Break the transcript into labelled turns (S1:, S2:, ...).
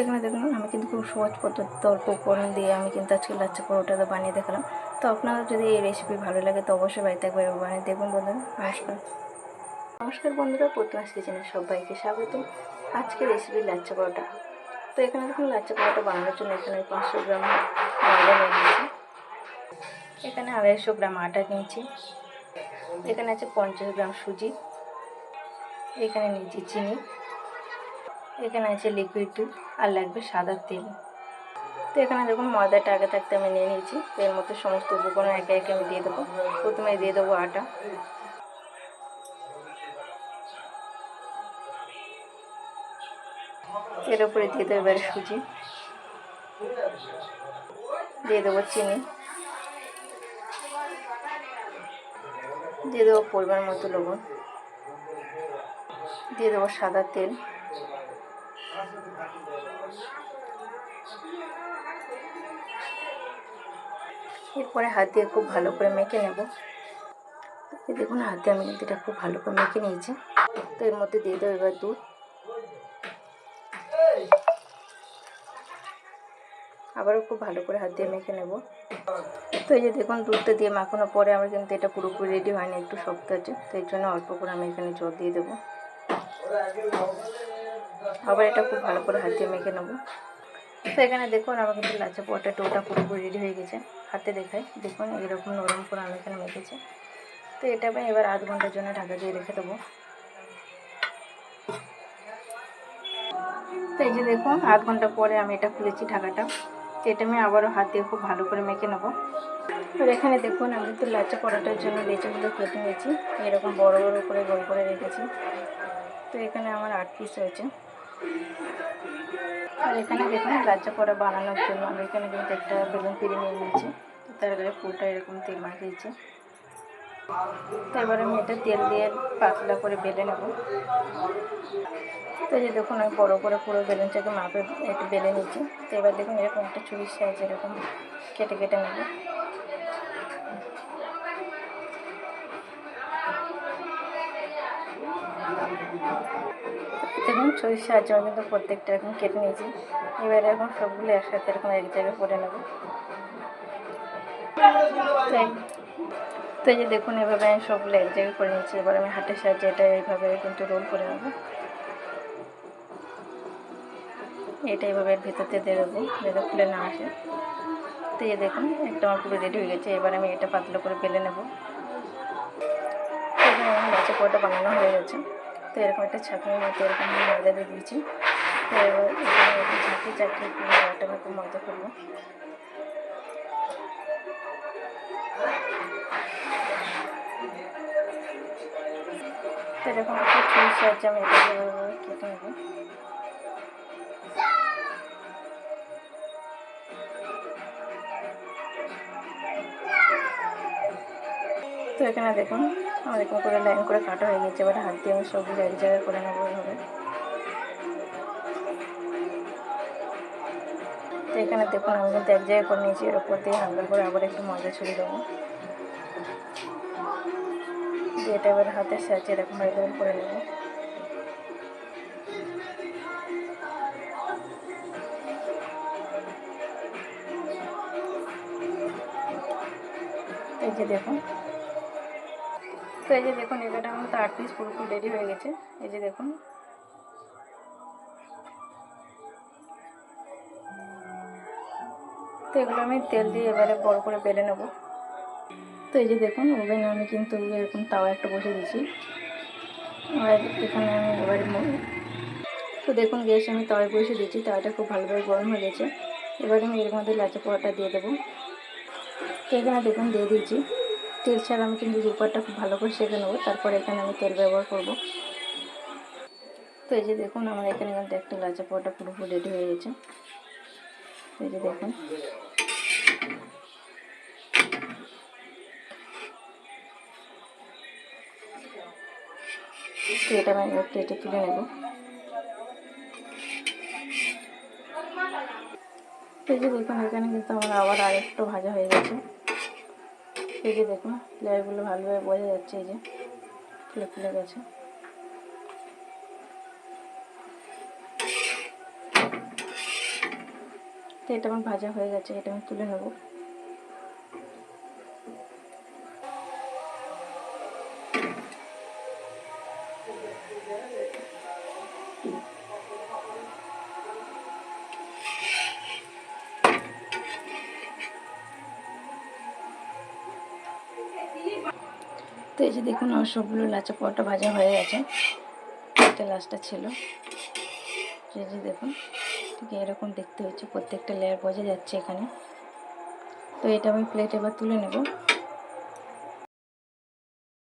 S1: এখানে দেখুন আমি কিন্তু খুব সহজ পদ্ধতিতে অল্প উপকরণ দিয়ে আমি কিন্তু আজকে লাচ্ছা পরোটাটা বানিয়ে দেখালাম। তো আপনারা যদি এই রেসিপি ভালো লাগে তো অবশ্যই বাড়িতে একবার বানিয়ে দেখুন বন্ধুরা। নমস্কার বন্ধুরা, প্রতিমাস কিচেনে সবাইকে স্বাগত। আজকে রেসিপি লাচ্ছা পরোটা। তো এখানে দেখুন লাচ্ছা পরোটা বানানোর জন্য এখানে 500 গ্রাম ময়দা নিয়ে নিয়েছি, এখানে 250 গ্রাম আটা নিয়েছি, এখানে আছে 50 গ্রাম সুজি, এখানে নিয়েছি চিনি, এখানে আছে লিকুইড দুধ, আর লাগবে সাদা তেল। তো এখানে দেখুন ময়দাটা আগে থাকতে আমি নিয়ে নিয়েছি। তো এর মধ্যে সমস্ত উপকরণ একে একে আমি দিয়ে দেবো। প্রথমে দিয়ে দেবো আটা, এর উপরে দিয়ে দেবো এবারে সুজি, দিয়ে দেবো চিনি, দিয়ে দেবো পরিমাণ মতো লবণ, দিয়ে দেবো সাদা তেল, এরপরে হাত দিয়ে খুব ভালো করে মেখে নেব। দেখুন হাত দিয়ে আমি কিন্তু এটা খুব ভালো করে মেখে নিয়েছি। তো এর মধ্যে দিয়ে দেবো এবার দুধ, আবারও খুব ভালো করে হাত দিয়ে মেখে নেব। তো এই যে দেখুন দুধটা দিয়ে মাখানোর পরে আমার কিন্তু এটা পুরোপুরি রেডি হয়নি, একটু শক্ত আছে। তো এর জন্য অল্প করে আমি এখানে জল দিয়ে দেবো। আবার এটা খুব ভালো করে হাত দিয়ে মেখে নেব। তো এখানে দেখুন আমার কিন্তু লাচ্ছা পরোটা ডোটা পুরোপুরি রেডি হয়ে গেছে। হাতে দেখাই, দেখুন এরকম নরম করে আমি এখানে মেখেছি। তো এটা আমি এবার আধ ঘন্টার জন্য ঢাকা দিয়ে রেখে দেবো। তো এই যে দেখুন আধ ঘন্টা পরে আমি এটা খুলেছি ঢাকাটা। তো এটা আমি আবারও হাত দিয়ে খুব ভালো করে মেখে নেবো। আর এখানে দেখুন আমি তো লাচ্ছা পরোটার জন্য লেচিগুলো কেটে নিয়েছি, এরকম বড় বড় করে গোল করে রেখেছি। তো এখানে আমার 8 পিস হয়েছে। আর এখানে দেখুন লাচ্ছা পরোটা বানানোর জন্য আমি এখানে কিন্তু একটা বেলুন পিড়ি নিয়ে নিয়েছি। তো তার গায়ে পুরোটা এরকম তেল মাখিয়েছি। তো এবার আমি এটা তেল দিয়ে পাতলা করে বেলে নেব। তো এই দেখুন আমি বড়ো করে পুরো বেলুনটাকে মাপে একটু বেলে নিচ্ছি। তো এবার দেখুন এরকম একটা ছুরির সাইজ এরকম কেটে কেটে নেব। দেখুন ছুরির সাহায্যে আমি কিন্তু প্রত্যেকটা এরকম কেটে নিয়েছি। এবার এরকম সবগুলো একসাথে এরকম এক জায়গায় করে নেব। তো এই যে দেখুন এভাবে আমি সবগুলো এক জায়গায় করে নিচ্ছি। এবার আমি হাতের সাহায্যে এটা এইভাবে কিন্তু রোল করে নেব। এটা এইভাবে এর ভিতরতে দিয়ে দেবো যাতে খুলে না আসে। তো এই দেখুন একটা আমার পুরো রেডি হয়ে গেছে। এবার আমি এটা পাতলা করে বেলে নেব। এখানে আমার লাচ্ছা পরোটা বানানো হয়ে গেছে। তো এরকম একটা ছাঁকনির মধ্যে এরকম আমি ময়দা দিয়ে দিয়েছি। তো এবার এখানে একটু ঝাঁকিয়ে ঝাঁকিয়ে পুরো ময়দাটা আমি একটু ময়দা করবো। তো এরকম একটা ছুরির সাহায্যে আমি এটাকে এভাবে কেটে নেব। তো এখানে দেখুন আমার এরকম করে লাইন করে কাটা হয়ে গেছে। এবার হাত দিয়ে আমি সবগুলো এক জায়গায় করে নেবো এভাবে। তো এখানে দেখুন আমি কিন্তু এক জায়গায় করে নিয়েছি। এর উপর দিয়ে হালকা করে আবার একটু ময়দা ছড়িয়ে দেবো। দিয়ে এটা এবার হাতের সাহায্যে এরকম এরকম করে নেব। এই যে দেখুন, তো এই যে দেখুন এটা আমার তো 8 পিস পুরোপুরি রেডি হয়ে গেছে। এই যে দেখুন, তো এগুলো আমি তেল দিয়ে এবারে বড় করে বেলে নেব। তো এই যে দেখুন ওভেনে আমি কিন্তু এরকম তাওয়া একটা বসে দিয়েছি। আর এখানে আমি এবারে তো দেখুন গ্যাসে আমি তাওয়ায় বসে দিয়েছি। তাওয়াটা খুব ভালোভাবে গরম হয়ে গেছে। এবারে আমি এর মধ্যে লাচ্ছা পরোটা দিয়ে দেবো। তো এখানে দেখুন দিয়ে দিয়েছি। তেল ছাড়া আমি কিন্তু উপরটা খুব ভালো করে সেঁকে নেবো, তারপর এখানে আমি তেল ব্যবহার করব। তো এই যে দেখুন আমার এখানে কিন্তু একটা লাচ্ছা পরোটা পুরোপুরি রেডি হয়ে গেছে। এই যে দেখুন, তো এটা আমি এবার প্লেটে তুলে নেব। এই যে দেখুন এখানে কিন্তু আমার আবার আরেকটু ভাজা হয়ে গেছে। এই যে দেখুন লেয়ারগুলো ভালোভাবে বোঝা যাচ্ছে, এই যে ফুলে ফুলে গেছে। তো এটা আমার ভাজা হয়ে গেছে, এটা আমি তুলে নেব। তো এই যে দেখুন আমার সবগুলো লাচা পরোটা ভাজা হয়ে গেছে। এটা লাস্টটা ছিল, এই যে দেখুন ঠিক এরকম দেখতে হচ্ছে, প্রত্যেকটা লেয়ার বোঝা যাচ্ছে এখানে। তো এটা আমি প্লেটে এবার তুলে নেব।